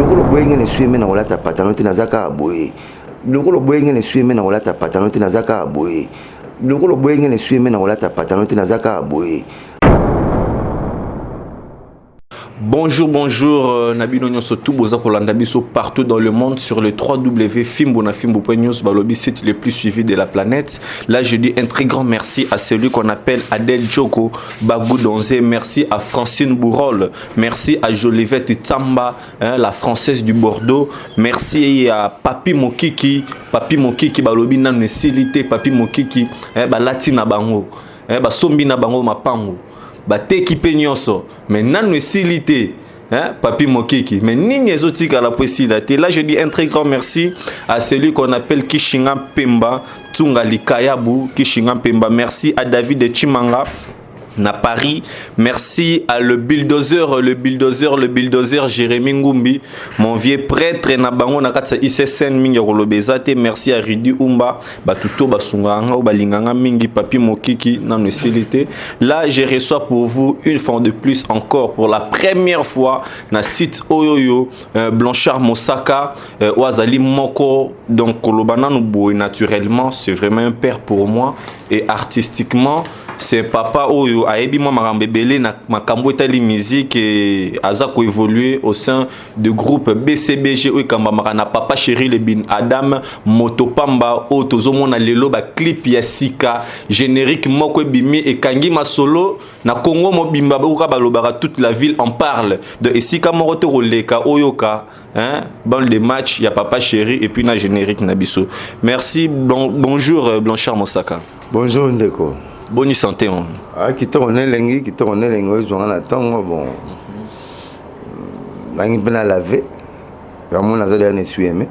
Lokolo boyenge ne suime na olata pantalon te nazaka boye. Lokolo boyenge ne suime na olata pantalon te nazaka boye. Lokolo boyenge ne suime na olata pantalon te nazaka boye. Bonjour, bonjour, Nabi Nonyo Sotou, Boza Polandabiso partout dans le monde sur le www.fimbonafimbo.news, Balobi, site le plus suivi de la planète. Là, je dis un très grand merci à celui qu'on appelle Adèle Djoko Bagou Donze. Merci à Francine Bourol. Merci à Jolivette Tsamba, la française du Bordeaux. Merci à Papi Mokiki. Papi Mokiki, Balobi Nan Silité, Papi Mokiki, Latina Bango, Sombina Bango Mapango. Bateki penyonso mais nan silité Papi Mokiki mais nini ezotika la possibilité. Là je dis un très grand merci à celui qu'on appelle Kishinga Pemba Tsunga Likayabu Kishinga Pemba. Merci à David Chimanga na Paris. Merci à le bulldozer Jérémy Ngumbi, mon vieux prêtre na bango na katsa ICSN mingi rolobezate. Merci à Ridi Umba batuto basunganga ou balinganga mingi Papi Mokiki na nosilité. Là je reçois pour vous une fois de plus encore pour la première fois na site Oyoyo Blanchard Mosaka Wazali Moko. Donc kolobana nuboy naturellement c'est vraiment un père pour moi et artistiquement c'est papa Oyo aebi moi marambebele na makambo etali musique et azako évoluer au sein du groupe BCBG ou kamba na papa chéri le bin Adam Motopamba o tozomona lelo ba clip ya sika générique moko bimi et kangi masolo na Congo mobimba ba balobara toute la ville en parle de esika moko to roleka oyoka dans les matchs il y a papa chéri et puis na générique na biso. Merci, bonjour Blanchard Mosaka. Bonjour Ndeko. Bonne santé. Qui tourne lengi, qui tourne lengi, je la temps bon. Langi bien lavé. Vraiment la zone est suivie.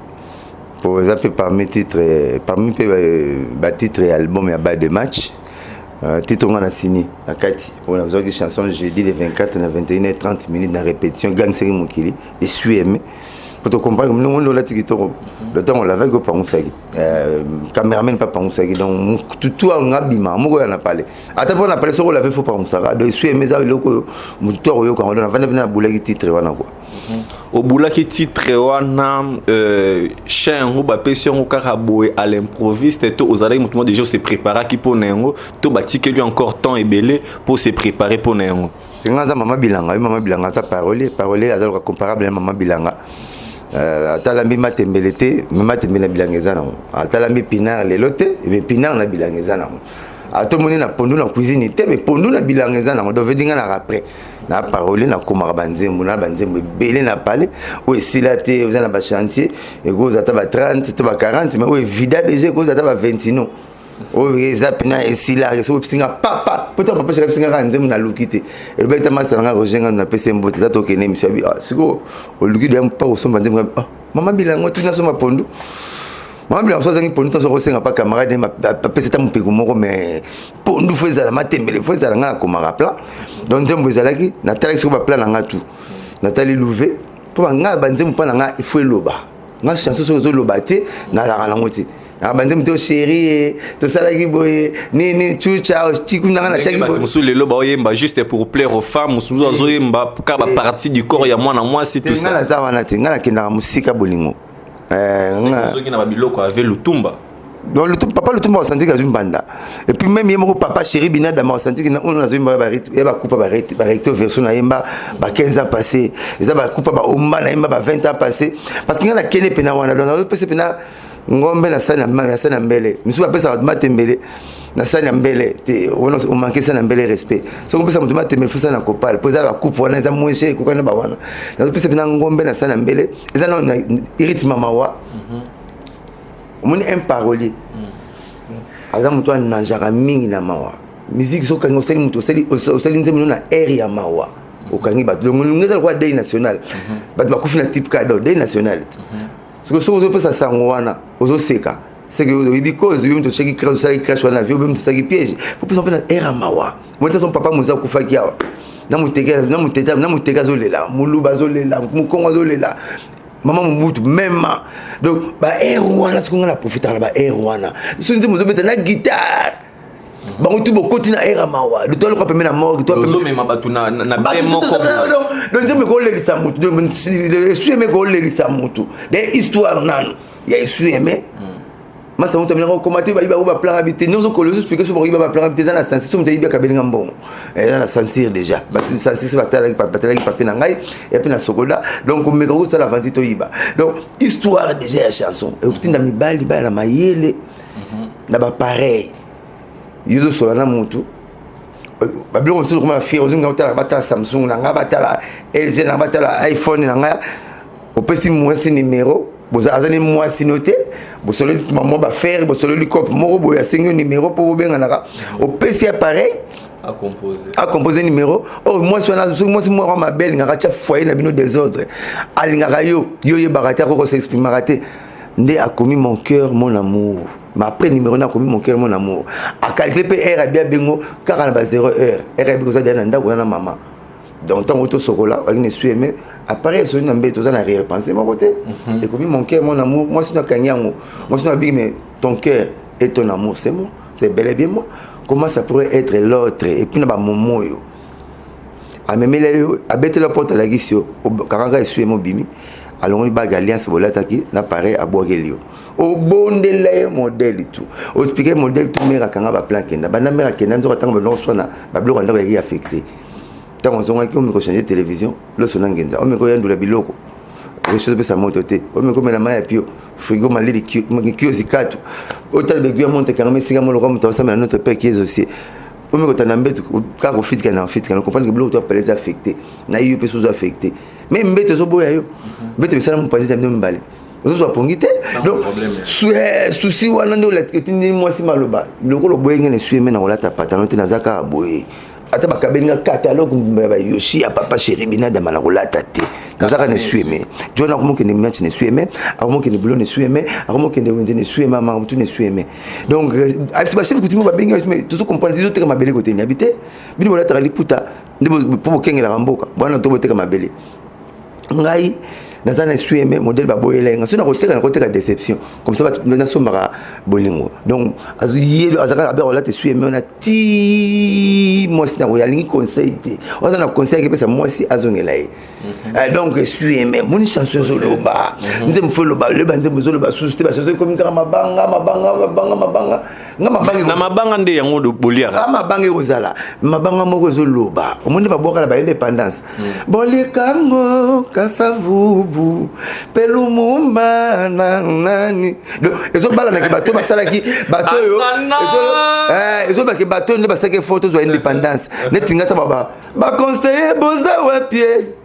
Pour exemple parmi titres et albums et bas de match. Titre on a signé à Kati. On a besoin de chanson jeudi les 24 et 21h30 minutes de répétition gang série Mokili et suivie. Pour te comprendre, nous on l'a dit le temps on l'avait go par Moussagi. Caméraman pas par Moussagi donc tout on a bima, moi on a parlé. Attends on a parlé sur on l'avait faut par Moussara. Donc suis mes amis locaux, tout yo quand on a venu boulaki titre wana quoi. Au boulaki titre wana chien ou ba pession ou karaboé à l'improviste tout aux allez moi déjà se préparer qui pour nengo tout bati que lui encore temps et belé pour se préparer pour nengo. Ngaza maman bilanga ça parole azal comparable à maman bilanga. Atalami matembelete matembele bilangeza na atalami pinar lelote mais pinar na bilangeza na atomoni na pondu na cuisine te mais pondu na bilangeza na do vedinga na après na parole na komara banzembo na banzembo belé na parler o esilate vous na ba chantier et go za ta ba 30 to ba 40 mais o vida déjà go za ta ba 20 non o ezapina esila so psinga papa poto papa chez psinga kanzemu na lukite et le beta masanga rojenga na pese mbote ta tokene misiabi siko o lukide am pa o somba nzemu mama bilango tuna soma pondu mama bilango so zangi pondu to so rosenga pa camarade ma pese ta mpeko moko mais pondu fo ezala matembele fo ezala nga komaka plan donc nzemu ezalaki na tala siko ba plan nga tout na tali louver po nga banzemu pa nga il faut loba nga chanson so zo lobate na la ngoti abandem to chéri to salaki boye ni chucha tikuna na chaki boye musu lelo ba oyemba juste pour plaire aux femmes musu azoyemba ka ba partie du corps ya mwana mwasi tout ça ngala za wana tinga kinda musika bolingo musu kina ba biloko avec lutumba donc le papa le tumba senti kazu mbanda et puis même yemo papa chéri bina dama senti que on azomba ba rythme et ba coupa ba recto version na yemba ba 15 ans passé eza ba coupa ba omba na yemba ba 20 ans passé parce que ngala kene pena wana donc pese pena ngombe na sana mbele misu apesa matembele na sana mbele te on manquer sana mbele respect so on pesa mutuma tembele fusa na kopal poza la coupe wana za mwenche ko kana ba wana na pesa pena ngombe na sana mbele eza na rythme mawa mon un parolier aza mutu na jara mingi na mawa musique so kango seli mutu seli nzemu na area mawa okangi ba donc ngeza kwa day national ba kufi na type ka day national parce que si vous avez ça wana ozo seka c'est que because you to cheki crash wana vio même ça qui piège faut pas s'en era mawa moi son papa muza kufa kiawa na muteka zolela muluba zolela mukongo zolela maman mutu même donc ba wana ce qu'on a profiter ba wana so nzi muzo beta na guitare bango tout bokoti na era mawa de toi le quoi na mort toi ozo mema batu na bien moko donc nzembe ko lelisa mutu donc suis aimé ko lelisa mutu des histoires nano ya suis aimé masa mutu amina ko commenter ba ba plan habiter nous on colosse expliquer sur ba plan habiter na sens sur mutu ba kabelinga mbongo na sentir déjà parce que sentir ba tala papier na ngai et puis na sokola donc on me ko ça la vente to yiba donc histoire déjà ya chanson et utinda mibali ba na mayele na ba pareil yuzo so na mutu ba bilo so kuma fier ozinga utala bata Samsung na nga batala LG na batala iPhone na nga opesi mwasi numéro boza azani mwasi noté bosolo maman ba faire bosolo likop moko boya sengo numéro pour benga naka opesi appareil à composer numéro oh moi si moi ma belle ngaka tia foyer na bino désordre alingaka yo ye barata ko s'exprimer raté ndé a commis mon cœur mon amour mais après numéro na commis mon cœur mon amour a calculé pe R a bien bengo 40 heure R a bien ça dans ndako na maman donc tant auto sokola on ne suis aimé après sur une embête aux en arrière penser mon côté et commis mon cœur mon amour moi si na kanyango moi si na big mais ton cœur et ton amour c'est moi c'est bel et bien moi comment ça pourrait être l'autre et puis na ba momo yo a memele yo a bête la porte la gisio karanga suis mon bimi alors on bague alliance volata qui na pareil à boagelio au bondele modèle tout au expliquer modèle tout mera kanga ba plan kenda bana mera kenda nzo tanga ba lonso na ba bloko ndako yaki affecté tant on zonga ki on me ko changer télévision lo sona ngenza on me ko yandula biloko chose pe sa moto te on me ko mena maya pio frigo maliri kio zikatu otal be gwa monte kanga mesika mo lo ko mutawasa na notre père qui est aussi on me ko tanambetu ka ko fit kana comprendre que bloko to appelé affecté na yo pe sous affecté même mbete zo boya yo mbete bisala mo passer tamino mbale ozo so pongite donc souci wana ndo la tindi moi si maloba loko lo boye ngene sueme na olata patano te nazaka boye ata bakabenga catalogue ba yoshi ya papa chéri bina de malolata te nazaka ne sueme jona ko mokene match ne sueme ako mokene bulo ne sueme ako mokene wenze ne sueme mama mutu ne sueme donc asi ba chef kutimo ba benga mais tout ce comprendre tout te mabele côté ni habité bino olata liputa ndebo po kengela ramboka bwana to bote mabele ngai nazana sueme modèle ba boyelenga sona koteka déception comme ça na somara bolingo donc azuye azaka ba olata sueme on a ti moi si na royalingi conseil te ozana conseil ke pesa moi si azongela ye donc sueme mon chanson zoloba nze mfo loba le banze bozoloba susite ba chanson comme kama mabanga na mabanga nde yango do boliaka mabanga ozala mabanga moko zoloba omonde ba boka la ba indépendance bolikango kasavu pelumumba nani ezo bala na bato basalaki bato yo ezo ba ke bato ne basake photos wa indépendance netingata baba ba conseiller boza wapie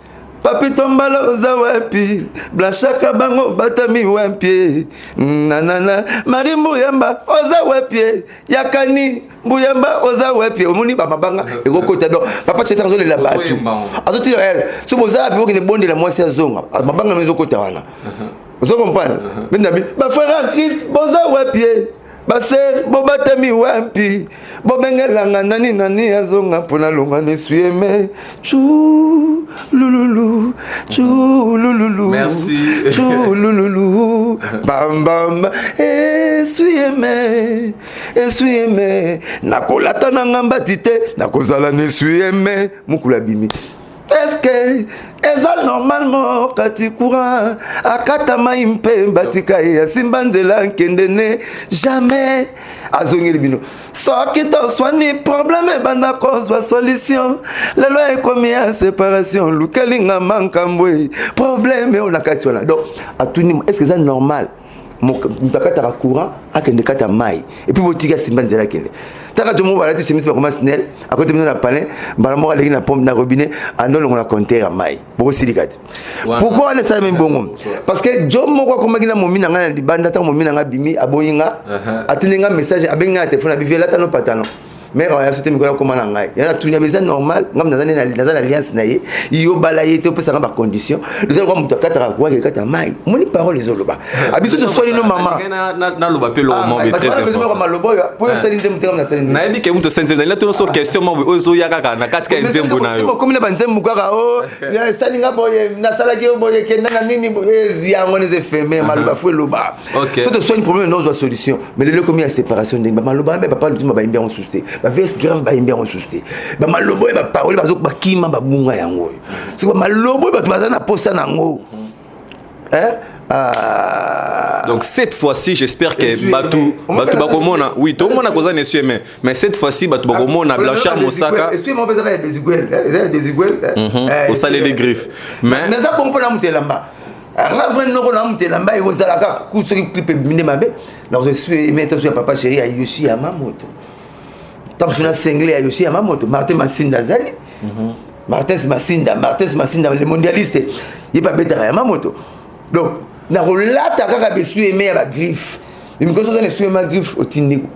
papi tombala oza wapi blashaka bango batami wapi nanana mari mbuyamba oza wapi yakani mbuyamba oza wapi omoni ba mabanga ekokota donc papa cheta nzole la batu azoti so boza wapi okene bonde la mwasi azonga mabanga mezo kota wana ozo comprendre mendabi ba frère Christ boza wapi baser bobatami wapi bobengelanga nani azonga pona longa ne sueme chou lululu merci chou lululu bam bam sueme nakolata na ngamba tite nakozala ne sueme mukula bimi est-ce que eza normalement kati courant akata mai mpe batika ya simba nzela nkendene jamais azongeli bino soki toswani problème banda kozwa solution lelo ekomi ya séparation lukelinga mankambwe problème ona kati wana donc atuni est-ce que eza normal mtakata courant akende kata mai et puis botika simba nzela kende taka jomo balati chemise ba koma snell à côté de la palais bala mo aleki na pompe na robinet andolo ngona compter à mai boko silikati pourquoi on est ça même bongo parce que jomo ko koma kina momina ngana libanda ta momina ngabimi aboyinga atinenga message abenga téléphone abivela tano patano mais on a sauté mikola comme na ngai yana tunya beza normal ngam nazana alliance na ye yo balaye te pesa ba condition les gens comme takata kwa ke kata mai moni parole les oloba abiso to swali no mama na loba pe lo mo très important ma lobo pour sali ndem te na sali na ebi ke muto sense na to so question mo ozo yaka kana katika nzembo na yo comme na banzembo kaka o ya sali ngaboye na sala ke boye kenda na nini ya ngone ze fermer maloba fo loba so to swali problème no zo solution mais le comme ya séparation de maloba mais papa l'ultime ba imbi en souci veste grave bayembi yango susu te bamalobo oyo baparole bakima babunga yango oyo soki bamalobo oyo bato baza na posa nango donc cette fois-ci j'espère que Batou bakomona oui tout le monde a causé ne sué mais cette fois-ci Batou bakomona Blanchard Mosaka est-ce que moi besoin des iguelles au salé les griffes mais ça bon pour la mutelamba nga vrai noko na mutelamba ekozalaka kusoki clip mine mabe donc je suis maintenant sur papa chéri à Yoshi Yamamoto tant que je suis cinglé à Yoshi Yamamoto Martin Massinda Zali Martin Massinda le mondialiste il pas bête à Yamamoto donc na rolata kaka besu aimé à la griffe il me conseille de suivre ma griffe au tindiko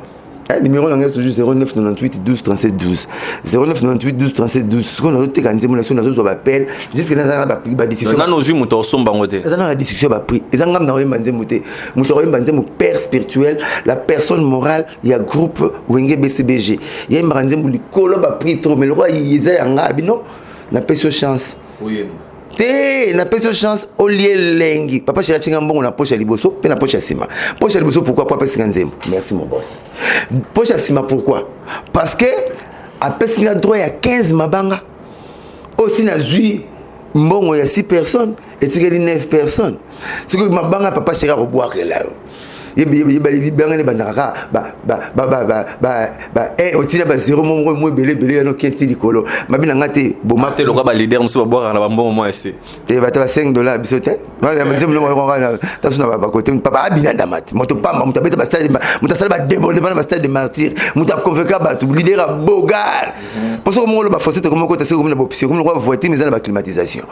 numéro là toujours 09 98 12 37 12 09 98 12 37 12 ce qu'on a dit quand on a sur appel jusqu'à là ba prix ba discussion na nos yeux muto somba ngote ça na discussion ba prix et ça ngam na oyemanze muté muto oyemanze mu père spirituel la personne morale il y a groupe Wenge BCBG il y a mbanze mu likolo ba prix trop mais le roi il y a nga bino na peso chance oui te na peso chance au lieu lengi papa chéri chinga mbongo na poche liboso pe na poche sima poche liboso pourquoi papa pesa nzembo merci mon boss poche sima pourquoi parce que a pesa droit ya 15 mabanga aussi na jui mbongo ya 6 personnes et tigeli 9 personnes ce que mabanga papa chéri roboire là yebangane bandaka otina ba zéro mo belé ya no kenti likolo mabina ngate boma te loka ba leader muso boire na bambongo mo ese te bata $5 bisote ba nzembo mo ngana tasu na ba côté papa abina ndamati moto pamba mutabeta ba stade mutasala ba déborder ba stade de martyr muta convoquer ba leader a bogar pour ça mo lo ba forcer comme côté c'est comme la option comme le roi voiture mais la climatisation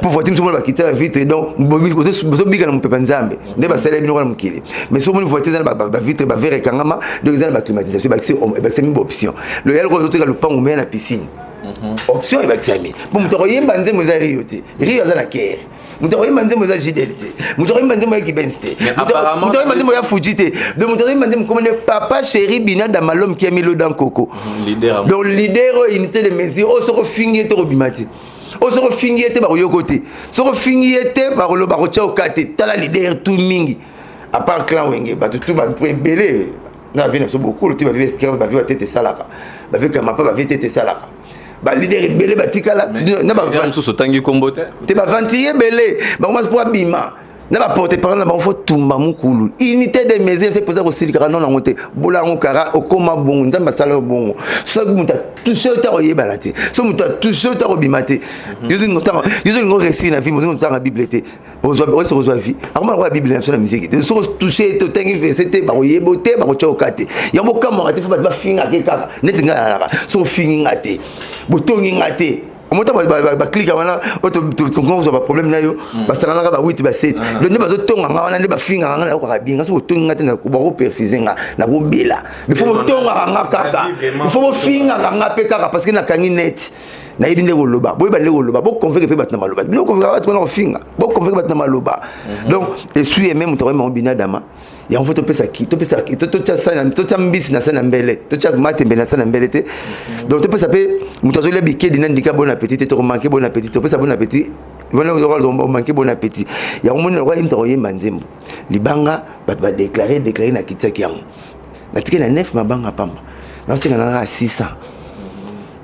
pour voiture mo ba quitter vite donc bozo biga na mpepa nzambe nde ba sala bino na mukili mais si vous voitez dans la vitre, la verre et kangama, donc ils ont la climatisation, c'est une option. Le yel rose le pan ou la piscine. Option est examinée. Pour me trouver banze mo za rioté. Rio za la guerre. Mu trouver banze mo za jidélité. Mu trouver banze mo ki bensté. Mu trouver banze mo ya fujité. Donc mu trouver banze mo comme papa chéri bina da malom qui a mis l'eau dans coco. Donc leader unité de mesure au soro fingi to bimati. Au soro fingi était ba yo côté. Soro fingi était ba lo ba ko cha okate. Tala leader tout mingi. À part clan Wenge tout va belé na vie na beaucoup le type va vivre ce va vivre tête salaka va vivre comme pas va vivre tête salaka ba leader belé ba tikala na ba vendre sous tangi kombote te ba ventier belé ba commence pour bima na ba porter parole ba faut tumba mukulu unité de mesures c'est pour ça que c'est le non ngote bola ngokara okoma bongo nzamba sala bongo so muta toucher ta oyeba lati so muta toucher ta obimate yuzu ngo récit na vie mo ngo ta bibliothèque se reçoit vie alors la bible sur la musique de se toucher to tangi c'était ba oyebote ba chokate ya mokamo ate fa ba finga ke kaka net ngala so finga te botongi ngate omota ba clique wana auto kongo ba problème na yo ba sala na ba 8 ba 7 le ne ba zo tonga ngana ne ba finga ngana ko ka binga so tonga ngate na ko ba ko perfizinga na ko bila il faut tonga ngaka kaka il faut finga ngaka pe kaka parce que na kangi net na yidi ndeko loba boy ba ndeko loba bo convaincre pe batna maloba bino convaincre batna ko finga bo convaincre batna maloba donc et suis même to vraiment bina dama ya on faut to pesa ki to tcha sana to tcha mbisi na sana mbele to tcha matembe na sana mbele te donc to pesa pe mutazo le bike dina ndika bon appétit to manquer bon appétit to pesa bon appétit voilà on aura manquer bon appétit ya on mona roi imto yemba nzembo libanga ba déclarer na kitaki yango na tike na 9 mabanga pamba na singa na 600.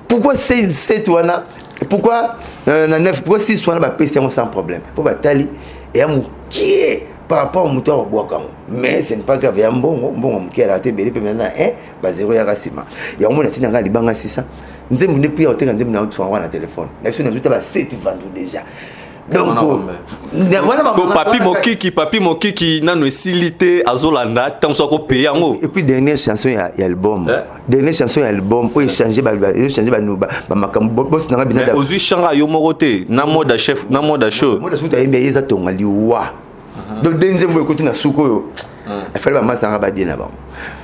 Pourquoi 7 wana pourquoi na 9 pourquoi 6 wana ba pesa sans problème pour batali et amu qui par rapport au moteur au bois mais c'est pas grave ya mbongo mki ala te belé pe maintenant ba 0 ya rasima ya omona tina nga libanga 600 nzembo ne pia otenga nzembo na auto na téléphone na so na zuta ba 7 vendu déjà donc papi mokiki nano esilité azolanda tant soit ko payer yango et puis dernière chanson ya album pour changer ba makambo boss na bina da ozu changa yo morote na mode chef na mode show mode show ta yemba yeza tonga liwa donc denzembo ekoti na suko yo il fallait ba masanga ba bien avant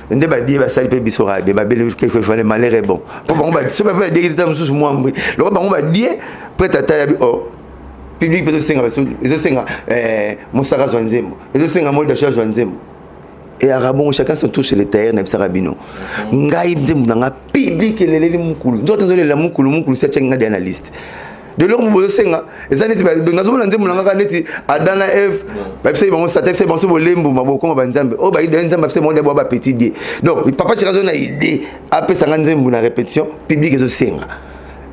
ndé ba di ba sali pe bisora be ba belle quelque fois le malheur est bon pour ba ba so ba dégité tam sous moi mbri le ba ba di prêt à tailler oh public peut senga ils senga Moussara Zwanzembo ils senga mode d'achat Zwanzembo et arabon chacun se touche les terres na bisarabino ngai ndembu na public leleli mukulu nzoto zole la mukulu c'est chenga d'analyste de l'or mo senga eza neti donc nazomona nzembo nanga neti adana Eve ba pse bango sata pse bango bolembu maboko ba nzambe o ba ide nzambe pse mo de ba petit dieu donc papa chirazo na idée apesa nga nzembo na répétition public ezo senga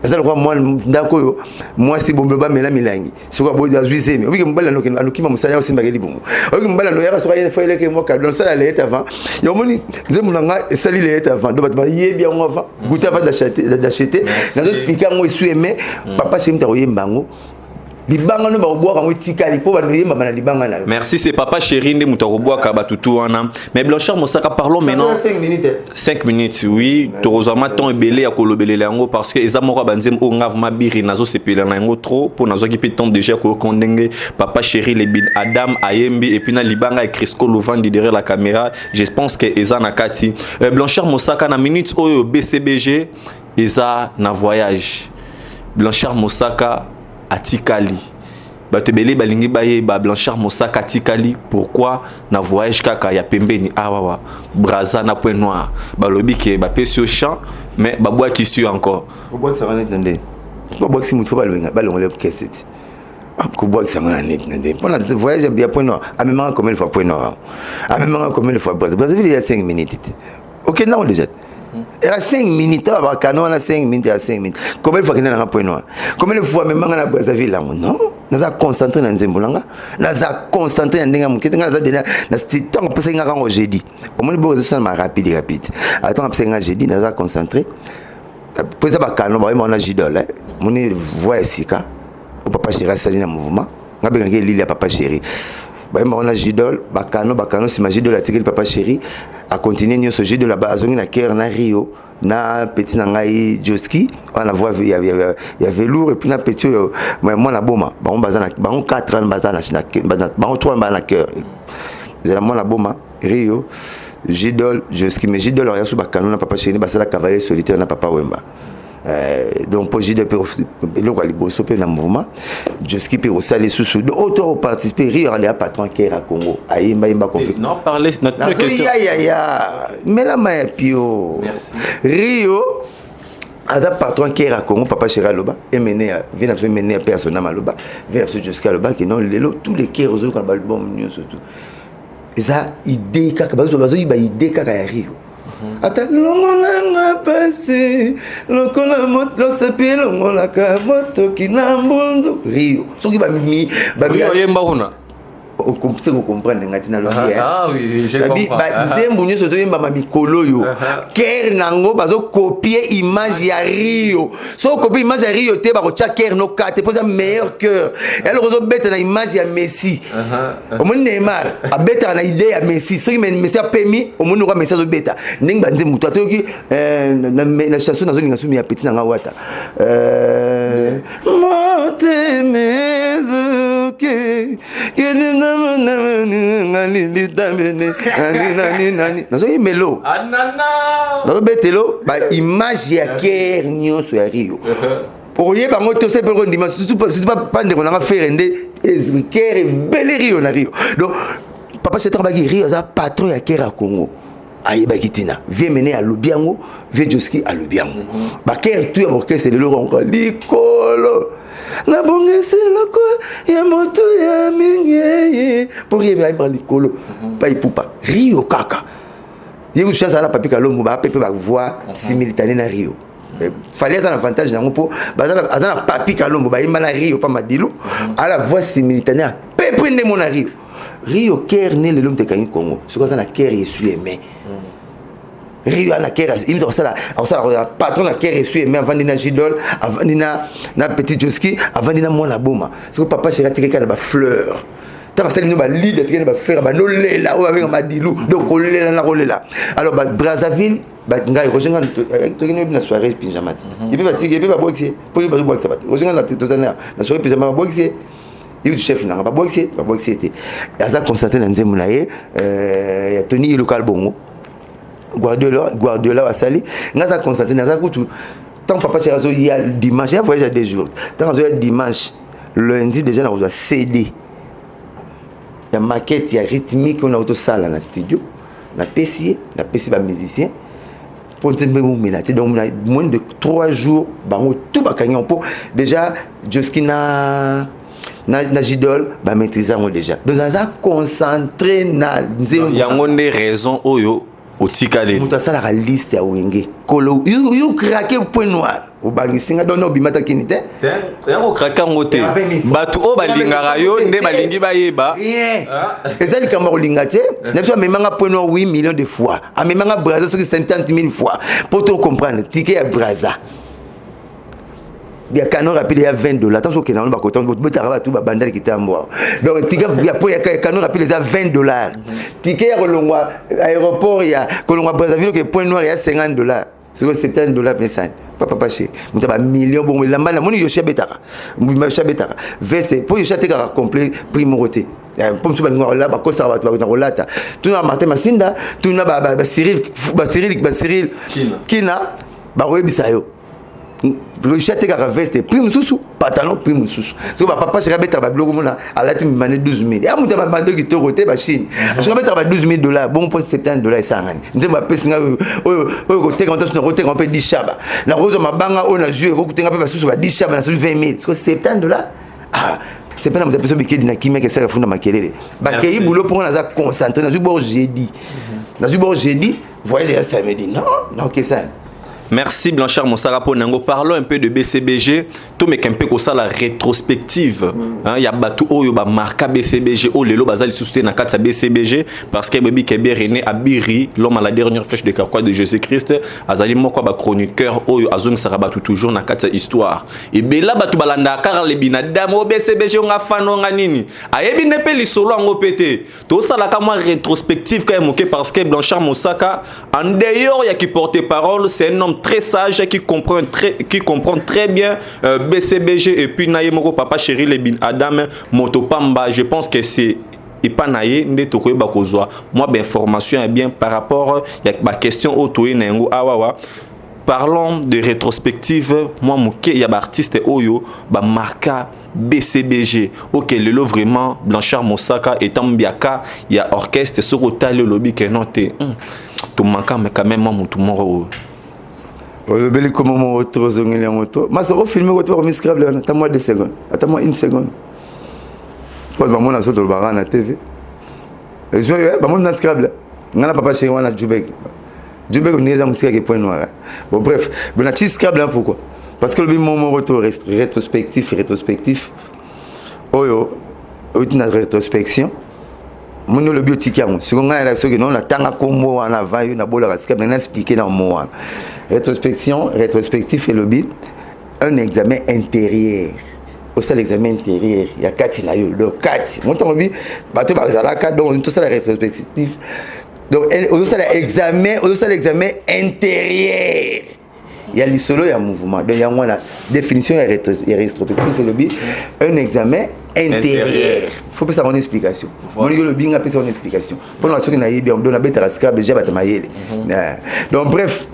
eza le moi ndako yo moi si bombe ba mela milangi siko bo ya juisemi obi ke mbala no alukima musala osimba ke libumu obi ke mbala no yaka soka yene foile ke mo ka donc ça la lettre avant yo moni nzembo nanga esali lettre avant donc ba yebi yango avant goûter avant d'acheter nazo expliquer ngo esu aimé papa chimta oyemba ngo libanga no ba boire ngo tikali po ba no yemba na libanga na. Merci, c'est papa chéri nde muto boire ka batutu wana. Mais Blanchard Moussaka, parlons maintenant 5 minutes. 5 minutes, oui. Torozama ton ebele ya kolobele yango parce que ezamoko banzem o ngavma biri nazo sepela na yango trop pour nazo ki temps déjà ko kondenge papa chéri le bin Adam Ayembi et puis na libanga et Crisco Louvandi derrière la caméra. Je pense que ezana kati. Blanchard Moussaka na minutes oyo BCBG eza na voyage. Blanchard Moussaka atikali batebele balingi baye ba Blanchard Moussaka atikali pourquoi na voyage kaka ya pembeni awawa braza na point noir balobi ke ba pesi au champ mais ba bois qui suit encore bois ça va net ndé ba bois si mutu balonga balongole keseti ko bois ça va net ndé pendant ce voyage bien point noir a même combien de fois point noir a même combien de fois braza il y a 5 minutes OK non déjà. Il y a 5 minutes, on va canon à 5 minutes, à 5 minutes. Combien de fois qu'il y a un point noir? Combien de fois même on a Brazzaville là? Non, nous avons concentré dans Nzembulanga, nous avons concentré dans Ndengamouké, nous avons donné, nous avons passé un jeudi. Comment le beau ça m'a rapide. Attends, après un jeudi, nous avons concentré. Pour ça, canon, on a Gidol, on est voix ici, au papa chéri, ça dit un mouvement. On a bien l'île à papa chéri. On a Gidol, Bacano, c'est ma Gidol, la papa chéri. A continuer ce jeu de la base na Caire na Rio na petit nangai Joski on la voit il y avait lourd et puis na petit moi na boma on bazana on 4 ans bazana on 3 ans na Caire c'est moi na boma Rio Gidol Joski mais Gidol ya sous bakano na papa chéri basala cavalier solitaire na papa Wemba. Donc pour Gidol le quoi liboso pe na mouvement Joski pe au salé sous de auto participer Rio aller à patron Caire à Congo ayimba imba conflit non parler notre question mais la main pio merci Rio Ada patron Caire à Congo papa chéri loba et mené vient absolument mener personne à loba vient absolument jusqu'à loba qui non tous les Caire aux quand album surtout et ça idée kaka bazo ba idée kaka ya Rio. Ata longola passé lokola moto sepi longola ka moto kinambunzu Rio soki ba mi yemba kuna on comprendre ngati na lobi oui je comprends ba nzembo nyoso zo yemba ma mikolo yo Caire nango bazo copier image ya Rio so copier image ya Rio te ba ko tia Caire no kate posa meilleur cœur elle rezo beta na image ya Messi au monde Neymar a beta na idée ya Messi so ki Messi a permis au monde ko Messi zo beta ndenge ba nzembo to ki na chanson nazo linga sumi ya petit na wata mote mezo ke nazoyi melo nazo betelo ba image ya Caire nyonso ya Rio oye bango to se pelo ndima surtout pas ndeko nanga faire nde Caire belle Rio na Rio donc papa c'est travailler Rio za patron ya Caire à Congo ayeba kitina vie mener à Lobiango vie Joski à Lobiango ba Caire tout ya orchestre le ronko likolo na bongese loko ya moto ya mingi pour y aller likolo pa ipupa Rio kaka yego chance ala papi kalombo ba pepe ba voix simultanée na Rio fallait un avantage nango po bazana papi kalombo ba imba na Rio pa madilu ala voix simultanée à pepe ndemo na Rio Caire né le l'homme de Kangi Congo ce qu'on a na Caire yesu aimé Rio na Caire il me ça la patron na Caire yesu aimé avant dina Gidol avant dina na petit Joski avant dina moi na boma ce que papa chéri tika na ba fleur tant ça nous ba leader tika na ba fleur ba no lela o ba madilu donc o lela na lela alors ba Brazzaville ba ngai rejoindre to kini na soirée pyjama et puis ba tika et puis ba boxer pour ba boxer ba rejoindre na tozana na soirée pyjama ba boxer il du chef na ba boxer était aza constater na nzemu na ye ya Tony local bongo Guardiola asali ngaza constater na za kutu tant papa chéri zo ya dimanche ya voyage à 2 jours tant zo ya dimanche lundi déjà na reçoit CD ya maquette ya rythmique on a auto salle na studio na PC ba musicien pour nzembe momelate donc moins de 3 jours bango tout bakangi po déjà Joskina na Jidol ba maîtriser déjà donc ça concentré na yango nde raison oyo otikale muta sala la liste ya wenge kolo you craquer point noir o bangisinga donc no bimata kinite yango craquer ngote batu o balingaka yo nde balingi bayeba eza likambo kolinga te na biso amemanga point noir 8 millions de fois amemanga braza soki 50 000 fois pour te comprendre ticket ya braza bien canon rapide ya $20 attention que dans ba coton botara tout ba bandal qui tambo donc ticket ya po ya canon rapide ya $20 ticket ya kolongwa aéroport ya kolongwa Brazzaville que point noir ya $50 c'est $70 pesa papa paché mutaba million bon lamba na moni yoshia betaka yoshia betaka veste pour yoshia teka complet prix moroté pour tout ba là ba kosa ba rolata tout na Martin Masinda tout na ba Cyril Kina ba webisa yo le chat est à veste prime sous pantalon prime sous so papa chéri beta ba blogo mona ala ti mané 12 000 ya muta ba bando ki torote ba Chine so beta ba $12,000 bon pour $70 ça ngani nzemba pesinga oyo ko teka onto no ko teka on peut 10 shaba na rozo mabanga on a joué ko tenga pe ba sous ba 10 shaba na 20 000 so $70 ah c'est pas na muta peso bikedi na kimia ke sera funda makelele ba kei boulot pour on a concentré na zubo jeudi na zubo jeudi voyage ya samedi non que ça. Merci Blanchard Moussaka pour Nango. Parlons un peu de BCBG. Tout mais qu'un peu comme ça la rétrospective. Il y a battu oh yo ba marqué BCBG oh lelo bazali soutien na katsa BCBG parce que Baby Kébé René Abiri l'homme à la dernière flèche de carquois de Jésus-Christ azali moko ba chroniqueur oh yo azong sarabatu toujours na katsa histoire. Et bela batu balanda car le binadam au BCBG on a fano nga nini. Ayebi ne pe li solo ngo pété. To ça la kama rétrospective quand même parce que Blanchard Moussaka en dehors il y a qui porte parole c'est un homme très sage qui comprend très bien BCBG et puis Nayemoko Papa Chéri le bin Adam Motopamba. Je pense que c'est et pas naïe nde tokoye bakozwa moi ben information est bien par rapport il y a ma question autour nengo awawa. Parlons de rétrospective moi moké il y a artiste oyo ba marka BCBG OK le lot vraiment Blanchard Moussaka étant Mbiaka il y a orchestre sur le lobby que noté tout manquant mais quand même moi tout mon le bel comme mon retour zongeli en moto ma sero filmer ko to miscrable attends-moi 2 secondes attends-moi 1 seconde pas ba mona soto ba na TV et je ba mona scrable ngana papa chéri wana Jubek on est en musique point noir bon bref ben a petit scrable pourquoi parce que le mon retour rétrospectif oyo une rétrospection mon le biotique si on a la ce que non la tanga combo en avant une bola scrable on a expliqué dans moi rétrospectif et le but un examen intérieur au sein l'examen intérieur il y a 4 là le 4 mon temps bi bateau bazala 4 donc tout ça la rétrospectif donc au sein l'examen intérieur il y a le solo il y a mouvement donc il y a la définition et rétrospectif et le but un examen intérieur faut pas ça en explication mon le bien appelle ça en explication pour la ceux qui n'a bien on a bête rascable déjà batamayele donc bref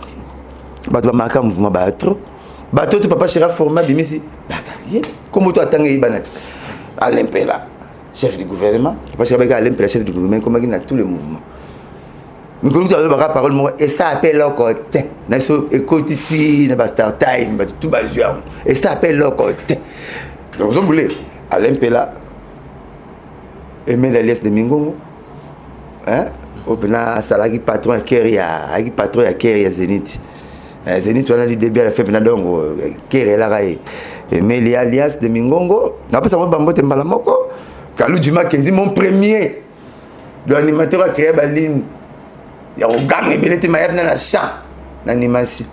bato marqué mouvement bato tu papa chéri format bimisi bataille comme toi tanga ibanati Alain Pela chef du gouvernement papa chéri Alain Pela chef du gouvernement comme il a tous les mouvements mais quand tu as la parole moi et ça appelle le côté na so écoute ici na star time tout ba jouer et ça appelle le côté donc vous voulez Alain Pela aimer la liste de Mingongo hein opena salagi patron à Keria Zenith Zenith on a dit début à la fin maintenant donc Keria la raé mais les alias de Mingongo n'a pas ça moi bambote mbala moko Kalou Djima Kenzi mon premier l'animateur a créé la ligne il y a un gang et belete ma yabna na chant l'animation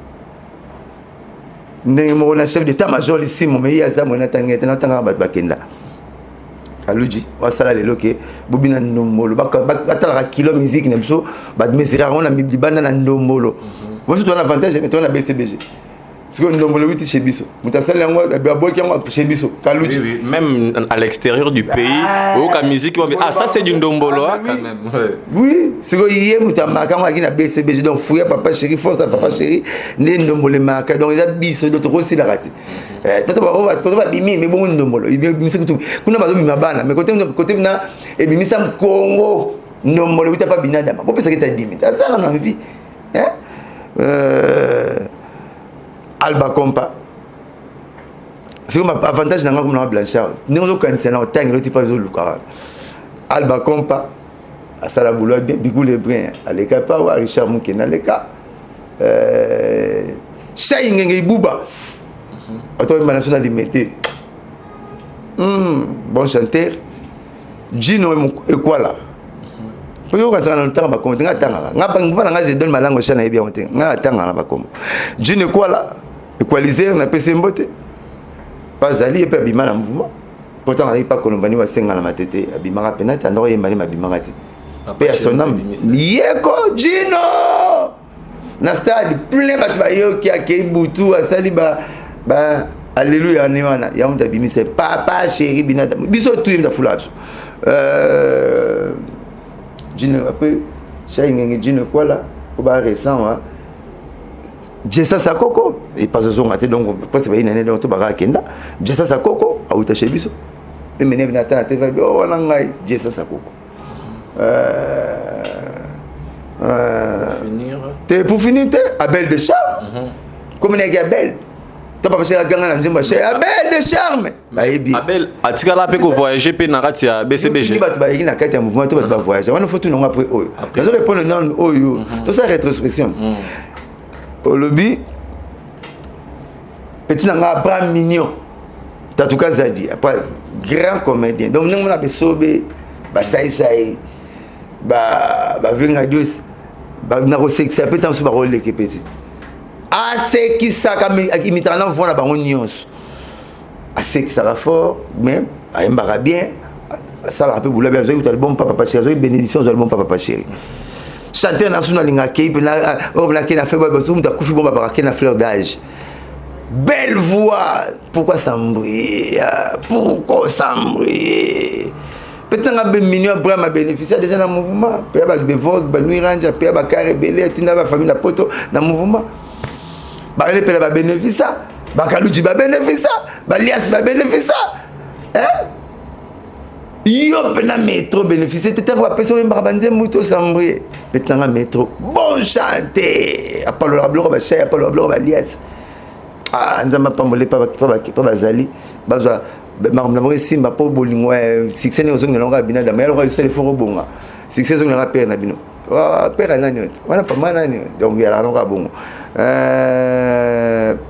numéro na chef d'état-major ici mon meilleur azam on attend tanga ba bakenda Kalouji wa sala le loke bobina ndomolo batala kilo musique na biso ba mesira on a mi banda na ndomolo moi c'est un avantage mais on a BCBG parce que ndomolo witi chez biso mutasala ngo ba boki ngo chez biso Kalouji oui même à l'extérieur du pays au ka musique ça c'est du ndombolo quand même oui c'est que hier mutamaka ngo akina BCBG donc fouya papa chéri force papa chéri ne ndombolo maka donc ils a biso d'autres aussi la rati tata ba ko ba bimi mais bon ndombolo bimisa kutu kuna bazo bima bana mais côté na et bimisa Congo ndombolo wita pa binadama bo pesa que ta dimi ça na vie hein Alba Compa. C'est comme avantage dans le Blanchard. Nous avons un temps, nous avons Alba Compa, à Salaboula, Bigou Lebrun, à l'Ekapa, Richard Mouken, à l'Eka. Chaïngé Bouba. Attends, il m'a lancé dans les métiers. Bon chanteur. Gino et quoi là? Pour que ça dans le temps, je donne ma langue au chien et bien. Gino et quoi là? Équaliser, on a passé un botte. Pas Ali et pas Bima dans le mouvement. Pourtant, on n'a pas Colombani ou Senga dans ma tête. Bima a pénate, on aurait aimé ma Bima. Paix à son âme. Yeko Gino! Nastad, plein de qui a Keibutu, à Saliba. Alléluia, Néwana. Yam Tabimi, c'est papa chéri Binata. Biso tout le foulard. Gino, après, Chaïngé Gino quoi là? Au bas récent, hein? Jessa Sakoko, et pas ce son maté, donc, parce que c'est une année de Tobara Kenda. Jessa Sakoko, à Outa Chebiso. Et maintenant, Nathan a TV, oh, Langai, Jessa Sakoko. Pour finir, Abel de Charme. Comme il y a Abel. Tu n'as pas passé la gang à la Abel de Charme. Abel, tu as fait voyager pour Narati à BCBG. Tu vas faire un mouvement, tu vas voyager. On a fait tout le nom après. Je vais répondre le nom Oyo. Tout ça, rétrospection. Au lobby, petit Abraham Mignon. Tu as tout cas dit. Après, grand comédien. Donc, nous, on a sauvé. Saï. Vingadius. C'est un peu temps sur le rôle de petit. Ah, c'est qui ça qui imite en voit la baronne Nyons. Ah, c'est qui ça va fort, mais à un bien. Ça va un peu bouler bien. Vous avez le bon papa chéri. Vous avez bénédiction, vous avez le bon papa chéri. Chanter national l'ingaki, on a fait une fleur d'âge. Belle voix. Pourquoi s'embrouiller? Pourquoi s'embrouiller? Peut-être que Mignon Abraham a bénéficié déjà dans le mouvement. Puis il y a des vogues, des nuits ranges, puis il y a des carrés belés, il y a des familles de poto dans le mouvement. Il y a des bénéfices, Bakalouji va bénéficier, Lias va bénéficier. Yo, pena métro bénéficier, tu as personne qui va bénéficier, s'embrouiller. Peut-être métro. Bon chanter. Apollo la blore, Apollo la blore, Lias. Ah, nous n'avons pas molé, pas Bazali. Je suis un peu de succès aux hommes de l'Onga Binada, mais alors il se fait bon. Succès aux hommes de la paix Nabino. Père Nagnon, on n'a pas mal. Donc il y a la Longa bon.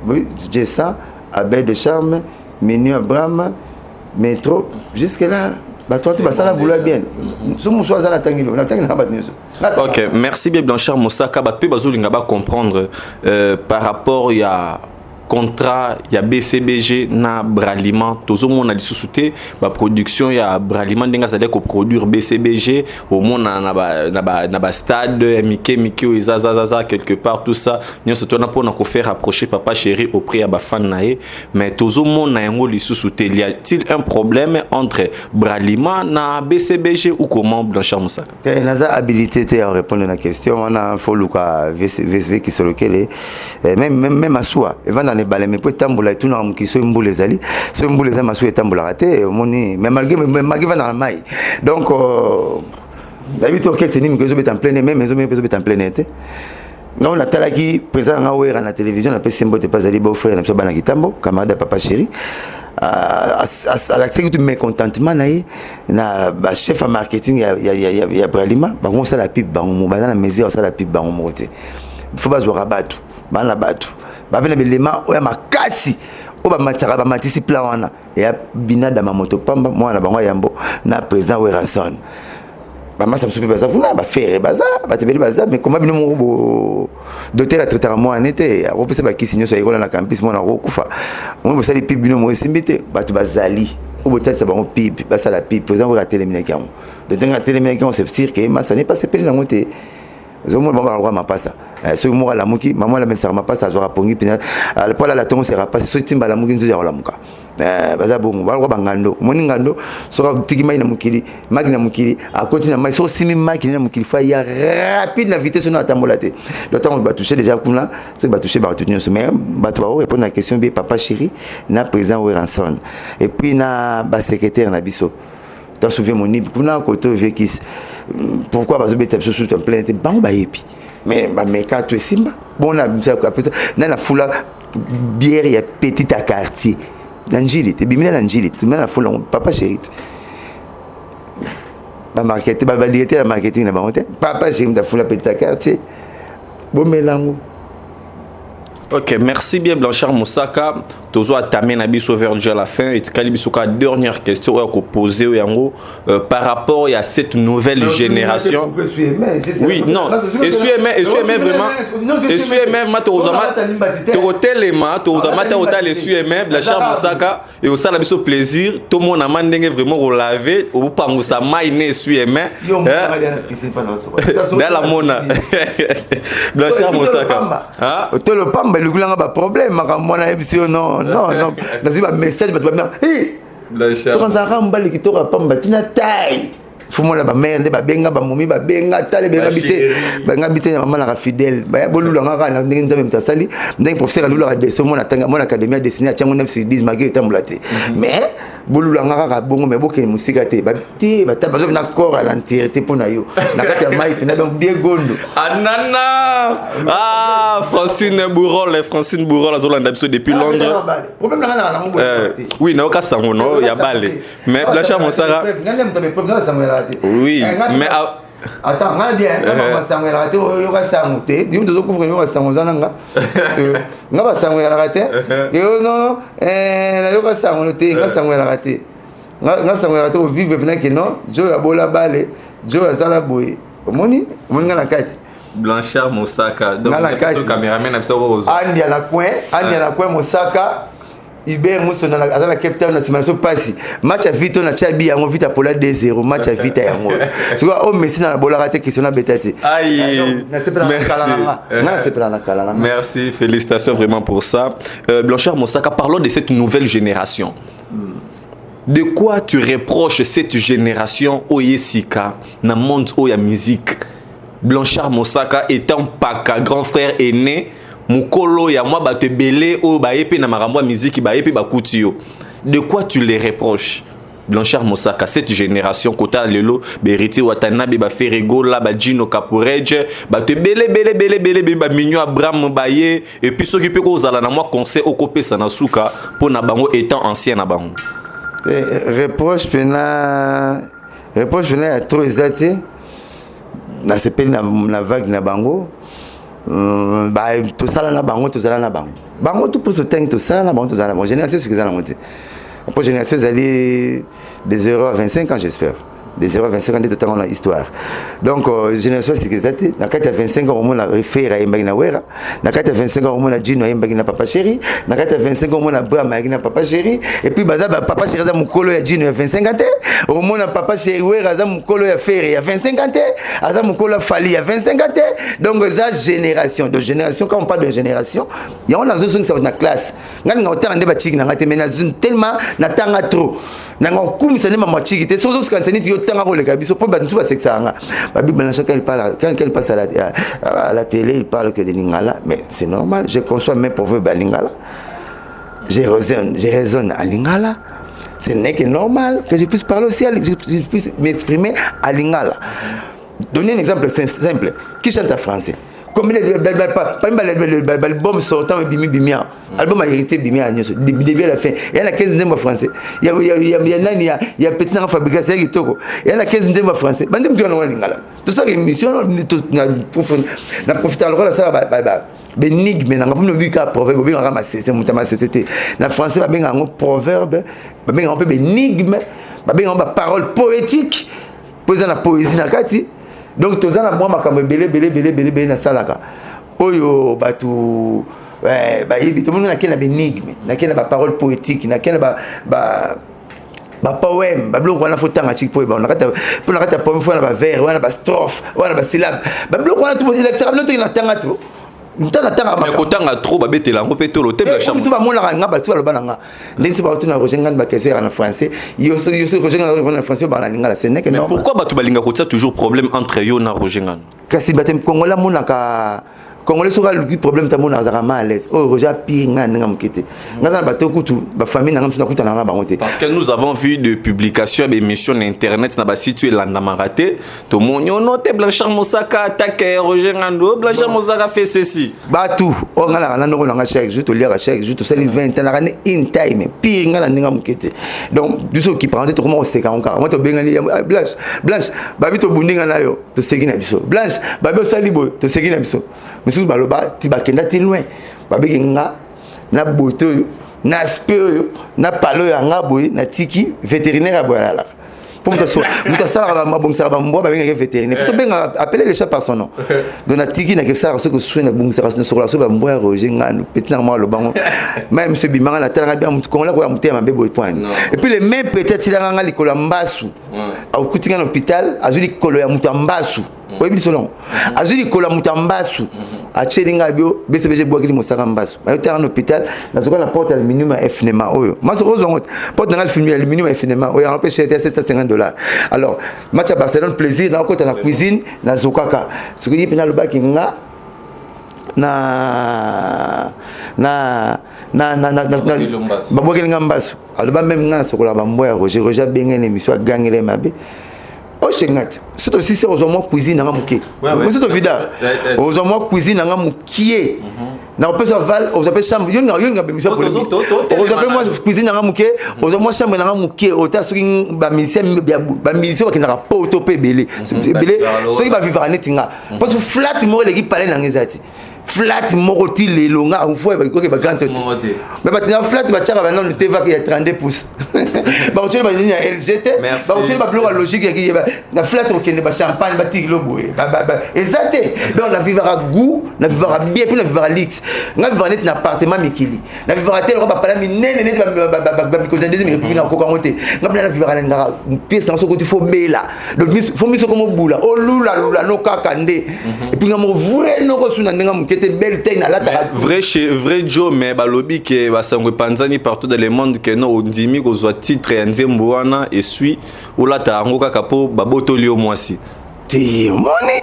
Oui, j'ai ça, Abel de Charme, Menu Abraham, Métro, jusque-là. Toi, tu vas ça la boule bien. Ok, merci bien Blanchard Moussaka. Tu peux comprendre par rapport à contrat il y a BCBG na Braliment tout le monde a dit sous-souté la production il y a Braliment denga c'est-à-dire qu'on produire BCBG au monde na ba stade Mickey zazazaza quelque part tout ça nous se tourne pour nous faire rapprocher papa chéri auprès à ba fan naé mais tout le monde na ngo li sous-souté il y a-t-il un problème entre Braliment na BCBG ou comment Blanchard Moussaka naza habilité à répondre à la question on a faut Luka VSV qui sur lequel même à soi les balais mais pour tambola tout nom qui sont les ali sont les amas sur tambola raté moni mais malgré va dans la maille donc d'habitude orchestre ni que je vais en plein même mais je vais en plein été on a talaki présent à la télévision après c'est mbote pas ali beau frère na bana kitambo camarade papa chéri à l'accès du mécontentement na chef à marketing il y a Bralima ba on ça la pipe ba on ba na mesure ça la pipe ba on moté il faut pas jouer rabatu ba la batu babena belema oya makasi oba matara ba matisi plan wana ya binada mamoto pamba mwana bango yambo na président Werason ba masa msupi baza kuna ba faire baza ba tebeli baza mais comment bino mo doter la traiteur moi en été a repese ba kisinyo so ikola na campus mona rokufa mo bo sali pipe bino mo simbite batu bazali obo tsa bango pipe basa la pipe président Wera téléminé kiamo de tenga téléminé kiamo c'est sûr que masa n'est pas sepeli na ngote zomo ba ba ma pasa ce mot la muki maman la même ça ma passe à zora pongi pina le pola la tongo sera pas ce timba la muki nzo ya la muka baza bongo ba ba ngando moni ngando sora tikima ina mukili magina mukili à côté na mai so simi magina mukili fa ya rapide la vitesse na tambolate d'autant on va toucher déjà comme là c'est va toucher ba tenir mais ba to répondre à la question bien papa chéri na président Weranson et puis na ba secrétaire na biso t'as souviens mon nib kuna côté vekis pourquoi parce que tu as sous un plein ban ba yepi mais bameka to simba bon na na fula bière ya petite à quartier na njili te bimina na njili tu na fula papa chéri ba marketing ba directeur la marketing na bangote papa chéri na fula petite à quartier bon melango. Ok, merci bien Blanchard Moussaka. Tozo a tamé na biso vers déjà la fin. Et Tkali bisoka dernière question à poser par rapport à cette nouvelle génération. Oui, non. Et SUMM vraiment. Et SUMM matozama. Totelema, tozama ta ota les SUMM Blanchard Moussaka et au ça la biso plaisir. Tout le monde a mandé vraiment relaver au pango sa maïne SUMM. Dans la mona. Blanchard Moussaka. Ah, le pamba le goulang ba problème makamona ebisio non nazi ba message ba bien Blanchard quand ça ramba le kitora pamba tina tai fumo la ba merde ba benga ba momi ba benga tale benga bité maman la fidèle ba bolula ngaka na ndenge nzambe mtasali ndenge professeur lula de somo na tanga mon académie dessiné a tiango 9/10 magi tambulate mais bolula ngaka bongo mais boke musika te ba ti ba tabazo na corps à l'entièreté pour na yo na kati ya mai na donc bien gondo anana Francine Bourrol azolanda biso depuis Londres problème na ngo oui na oka sango no ya bale mais Blanchard Moussaka oui mais attends nga bien nga sango ya raté yo ka sango te yo ndozo couvrir yo ka sango zananga nga ba sango ya raté yo non na yo ka sango te nga sango ya raté nga sango ya raté au vivre bien que non jo ya bola bale jo ya sala boy omoni nga na kati Blanchard Moussaka donc le caméraman a rose andi à la coin Moussaka Iber Mousso na la capitaine na simation passi match à vite on a chabi yango vite pour la 2-0 match à vite yango c'est quoi oh Messi na la bola raté question na betati aïe merci félicitations vraiment pour ça Blanchard Moussaka parlons de cette nouvelle génération. De quoi tu reproches cette génération Oyesika na monde oya musique? Blanchard Moussaka étant paka grand frère aîné mukolo ya moi ba te belé o ba épé na marambo musique ba épé ba kutio. De quoi tu les reproches? Blanchard Moussaka cette génération kota lelo Beriti Watanabe ba Ferrego la ba Gino Caporeje ba te belé ba Mignon Abraham Baye et puis s'occuper ko zala na moi conseil au kopé sana suka pour na bango étant ancien na bango. Reproche pena ya trop exaté na sepeli na vague na bango ba to sala na bango tout pour ce temps to sala na bango to sala bon génération ce que ça la monter après génération allez des 0 à 25 ans j'espère des 0 à 25 ans de temps dans l'histoire donc génération c'est que ça na 25 ans au moins la réfère à Mbagina Wera na 25 ans au moins la Gino Mbagina Papa Chéri na 25 ans au moins la Bra Mbagina Papa Chéri et puis baza Papa Chéri za mukolo ya Gino ya 25 ans au moins Papa Chéri Wera za mukolo ya Ferry ya 25 ans aza mukolo Fali ya 25 ans donc ça génération de génération quand on parle de génération il y a on a besoin ça na classe ngani ngota ndeba chiki na ngate mais na tellement na tanga trop na ngokum ça ne mama chiki te sozo skantani yo tanga ko le kabiso po bantu ba sexanga ba bible na chacun il parle quand elle passe à la télé il parle que de lingala mais c'est normal je conçois même pour ba lingala je raisonne à lingala ce n'est que normal que je puisse parler aussi je puisse m'exprimer à lingala. Donner un exemple simple qui chante en français comme l'album sortant bimia album a hérité bimia début à la fin il y a 15 ans français il y a petit fabrication qui toko il y a 15 ans français bande mtu na lingala tout ça émission na profiter alors ça benigme na ngapomno bika proverbe benga kama c'est mutama c'était na français benga ngo proverbe benga peu benigme benga ba parole poétique poser la poésie na kati. Donc tous na moi makambo belé na salaka oyo batu ba yibi tout monde na kena benigme na kena ba parole poétique na kena ba poème ba bloko wana fotanga chiki po ba na kata poème fona ba vers wana ba strophe wana ba syllabe ba bloko wana tout monde l'extra non na tanga trop ntana tanga mais kotanga trop ba betela ngo petolo te ba chambre ba mona nga ba tu ba nga ndesi ba tuna roger ngani ba question en français yo roger ngani en français ba na lingala c'est n'est que non. Pourquoi ba tu balinga ko ça toujours problème entre yo na roger ngani kasi batem kongola mona ka Congolais sera le problème tamo na zarama à l'aise. Oh Roger pire nga nga mukete. Nga za bato kutu ba famille nga msuna kuta na ba monte. Parce que nous avons vu de publications d'émissions internet na ba situé landa maraté. To monyo noté Blanchard Mosaka attaque Roger Ngando. Blanchard Mosaka fait ceci. Batou o nga na no nga chaque jour to lire chaque jour to sali 20 ans na in time pire nga nga mukete. Donc du so qui prend to comment on se quand moi to bengani Blanche babi to bundinga na yo to segi na biso. Blanche babi sali boy to segi na biso. Monsieur Baloba, tu vas kenda loin. Babi nga na boto na speo na palo ya nga boy na tiki vétérinaire à boyala. Pour muta sala ba bon sala ba mbo ba benga vétérinaire. Pour benga appeler les chats par son nom. Donc na tiki na kefsa ce que soin na bon sala sur la so ba mbo ya Roger nga petit na mo lo bango. Même monsieur Bimanga na tala bien mutu la ko ya mutema bebo point. Et puis les mêmes peut-être il nga likolo mbasu. Au kutinga na hôpital azuli kolo ya mutu mbasu. Oui, selon. Azuli kola mutambasu. A chelinga bio, BCBG bois qui mosaka mbasu. Ba yote en hôpital, na soka la porte aluminium FNMA oyo. Maso rozo ngot. Porte na film aluminium FNMA oyo, on peut acheter $750. Alors, match à Barcelone plaisir dans côté na cuisine, na zokaka. Ce que dit pena le baki nga na babo kelinga mbasu. Alors ba même nga sokola ba mboya Roger bengene émission gangele mabe. Oh chengat, c'est aussi c'est aux hommes cuisine na muké. Mais c'est au vida. Aux hommes cuisine na muké. Na on peut ça val, aux appelle chambre, yon nga be mission pour. Aux appelle moi cuisine na muké, aux hommes chambre na muké, au ta soki ba mission ba mission ki na po to pe belé. Belé, soki ba vivre netinga. Parce que flat mo le ki parler na ngezati. Flat moroti le longa on fois ba ko ba grande mais ba tina flat ba tchaka ba non le TV qui est 32 pouces ba oteli ba ni LGT ba oteli ba bloc logique qui na flat au kende ba champagne ba tiglo boy ba exacté donc na vivra goût na vivra bien puis na vivra luxe na vivra net na appartement mikili na vivra tel ba pala mi nene net ba ko deuxième république na ko ngote na vivra na ngara pièce na so ko tu faut bela donc faut mi so comme bula o lula no kakande et puis ngamo vrai no ko suna nga vrai Joe mais balobi ke basangwe panzani partout dans le monde que non ondimi ko zwa titre ya nzembo wana et suis ola ta ngo kaka po babotoli au mwasi ti moni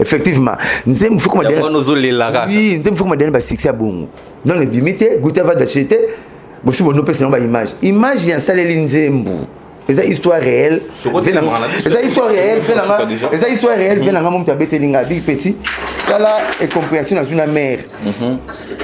effectivement nzembo faut comment dire nozo lelara oui nzembo faut comment dire ba succès bongo non le bimité goûter va d'acheter bo si bon no pesa ba image ya saleli nzembo. C'est une histoire réelle. C'est une histoire réelle. C'est une histoire réelle. Vient dans mon tableau linga big petit. Là et compréhension dans une mère.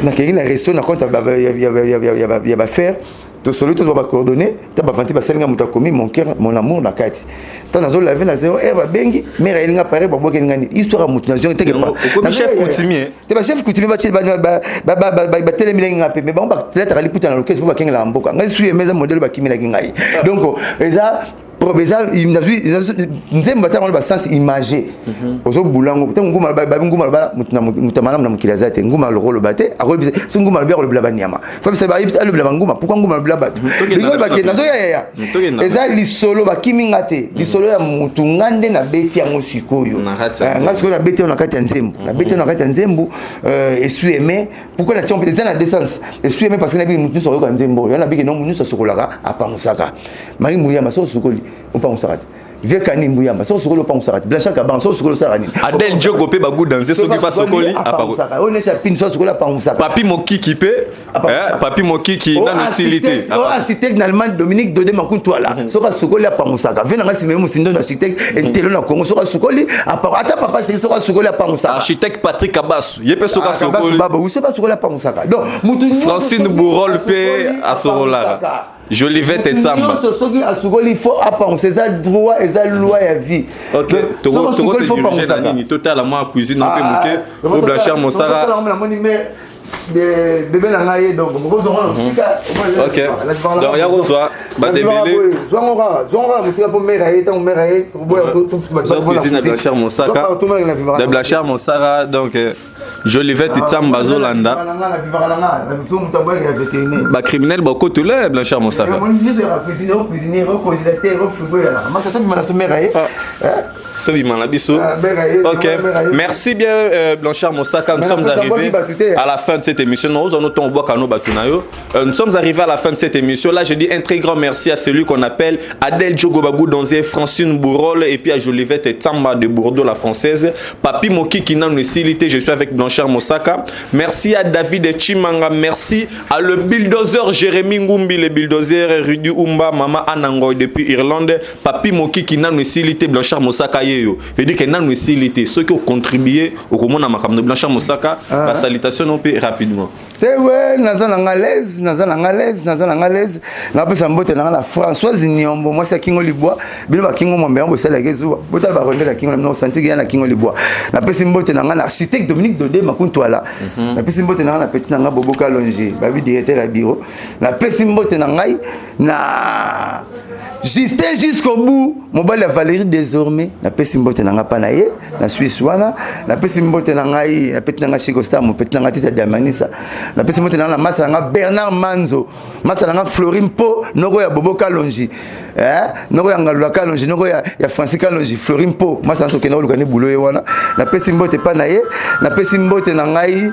Na kiri na resto na compte y a faire. To solo to ba coordonner. Ta ba vanti ba selinga muta komi mon cœur mon amour na kati. Ta nazo laver na zéro ba bengi mère elinga pare ba boke linga ni histoire mutu na zone te pas. Na chef coutumier. Te ba chef coutumier ba tele milenga pe mais ba ba tele ta liputa na loketo ba kenga la mboka. Ngai suye meza modèle ba kimela kingai. Donc eza probeza nzemba ta ngolo ba sens imagé ozo bulango te nguma ba nguma ba mutamana na mukilazate nguma lo rolo bate akobi so nguma lo bla banyama fa bisa ba le bla nguma pourquoi nguma bla batu ngolo ba ke nazo ya eza lisolo ba kimingate lisolo ya mutu ngande na beti ya musikoyo ngasiko na beti na kati ya nzembo na beti na kati ya nzembo esu aimé pourquoi la chambre eza na décence esu aimé parce que na bi mutu so ko nzembo yana bi ke no mutu so sokolaka apa musaka mari muya maso sokoli on pense à vieux kanimbu yamba so sokolo pa musarati Blanchard Kaban so sokolo sarani Adel Diogo pe ba danser so ki pa sokoli on est chapin so sokolo pa musaka papi mokiki pe papi mokiki na utilité architecte en allemand Dominique Dodé Makuntu ala so ka sokoli pa musaka vena ngasi memo sindo architecte entelo na Congo so ka sokoli ata papa c'est so ka sokoli pa musaka architecte Patrick Abasu ye pe so ka sokoli baba ou so ka sokoli pa musaka donc mutu Francine Bourol pe asorola Jolivette et Tsamba. Il faut apprendre ces droits et ces lois à vie. Ok. Togo c'est dirigé dans nini totalement à cuisine on peut monter au Blanchard Mosara. Bébé na ngai donc ok. Donc ya reçoit ba débélé. Zonga musika pour mère et ton mère et tout cuisine à Blanchard Mosara. De Blanchard Mosara donc Jolivette et Tsamba Zolanda. Ba criminel beaucoup tout le Blanchard Mosara. Tobi Manabiso. Ok. Merci bien, Blanchard Moussaka. Nous sommes arrivés à la fin de cette émission. Nous sommes arrivés à la fin de cette émission. Là, je dis un très grand merci à celui qu'on appelle Adèle Djogobagou Donzé, Francine Bourol et puis à Jolivette Tsamba de Bordeaux, la française. Papi Moki qui n'a nous je suis avec Blanchard Moussaka. Merci à David Chimanga. Merci à le bulldozer Jérémy Ngumbi, le bulldozer Rudy Umba, Mama Anangoy depuis Irlande. Papi Moki qui n'a nous Blanchard Moussaka yeyo. Je dis que n'a nous ceux qui ont contribué au commun à ma de Blanchard Moussaka. La salutation on peut rapidement. Ouais, nazana ngalaise, nazana ngalaise, nazana ngalaise. Na pesa mbote na la Françoise Niombo, moi c'est Kingo Libois, bilo ba Kingo Mombe on sala kezu. Bota ba ronde la Kingo na santi na Kingo Libois. Na pesa mbote na architecte Dominique Dodé Makuntwala. Na pesa mbote na petit na Bobo Kalonji, babi directeur à bureau. Na pesa mbote na ngai na Justin jusqu'au bout, mobile Valérie désormais, na pesa mbote na pa na ye, na Suisse wana, na pesa mbote na ngai, na petit na Chico Star, mon petit na Tita Damanisa. Na pesa mbote na masa na Bernard Manzo, masa na Florim Po, noko ya Bobo Kalonji. Noko ya Ngalwa Kalonji, noko ya Francis Kalonji, Florim Po, masa na tokena olukani bulo ye wana. Na pesa mbote pa na ye, na pesa mbote na ngai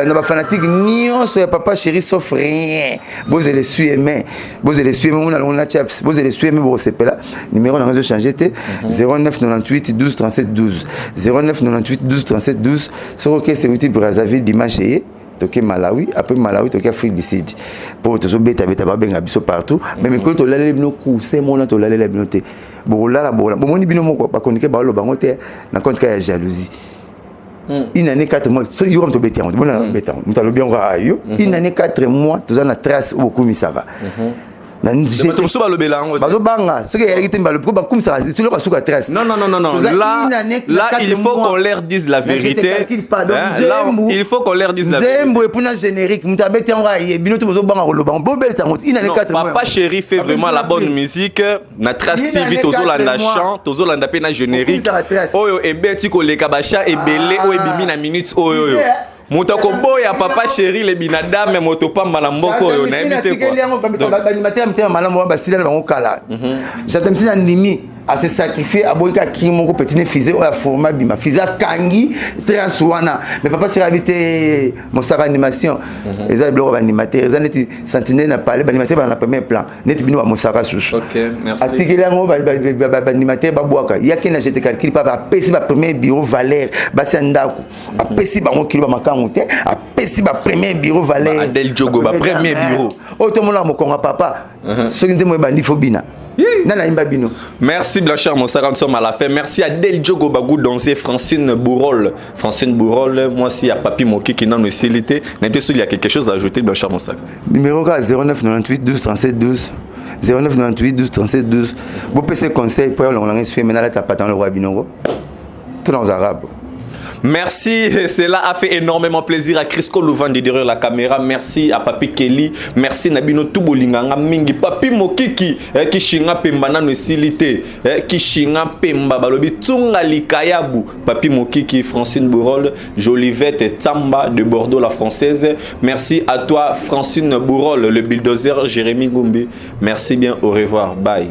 na ba fanatique nyonso ya papa chéri sauf rien. Boze les suémé, boze les suémé on a chaps, boze les suémé bo sepela. Numéro na réseau changé 09 98 12 37 12. 09 98 12 37 12. Sur OK c'est outil Brazzaville dimanche et toke Malawi, après Malawi toke Afrique du Sud. Pour toujours beta ba benga biso partout, même quand to lalé bino ku c'est mon to lalé la binoté. Bola bola. Bon moni bino moko ba konike ba lo bango te na compte ka ya jalousie. Une année 4 mois, so yo to beta. Bon na beta. Mutalo bien ga yo. Une année 4 mois, to za na trace au komi ça va. Non, non, là, il faut qu'on leur dise la vérité. Là, il faut qu'on leur dise la vérité. Papa Chéri fait vraiment la bonne musique. Na Trace TV, Tozolanda chant, Tozolanda pena générique. Oyo ebeti ko le kabacha ebele o ebimi na minutes oyo. Mutako boya Papa Chéri le binada mais motopa malamboko yo na éviter quoi. Animateur mtema malambo basila na bango kala. J'attends si na nimi à se sacrifier à boyka kimoko petit ne faisait au format bima faisait kangi transwana mais Papa Chéri habité mon star animation les blocs animateurs les années sentinelle na parler animateur dans la premier plan net bino mon star chouchou. OK, merci. Article ngo animateur ba boaka yaki na j'étais calculé pas pesi ba premier bureau Valère basandako a pesi ba ngo kilo ba makango te a pesi ba premier bureau Valère Adel Djogo ba premier bureau otomola mo konga papa ce qui nzemo ba ndifobina. Merci Blanchard Moussaka, nous sommes à la fin. Merci à Del Djogo Bagou Donzé, Francine Bourol. Francine Bourol, moi aussi à Papi Moki qui n'a nous facilité. Il y a quelque chose à ajouter, Blanchard Moussaka. Numéro 09 98 12 37 12. 09 98 12 37 12. Vous pouvez conseil pour l'on suit maintenant la tapate dans le roi Binongo. Tout dans les arabes. Merci, cela a fait énormément plaisir à Crisco Louvan de derrière la caméra. Merci à Papi Kelly. Merci Nabino Tubolinganga Mingi. Papi Mokiki, qui shinga pemba na nusilité, qui shinga pemba balobi Tsunga Likayabu. Papi Mokiki, Francine Bourol, Jolivette Tsamba de Bordeaux, la française. Merci à toi, Francine Bourol, le bulldozer Jérémy Gumbi. Merci bien, au revoir, bye.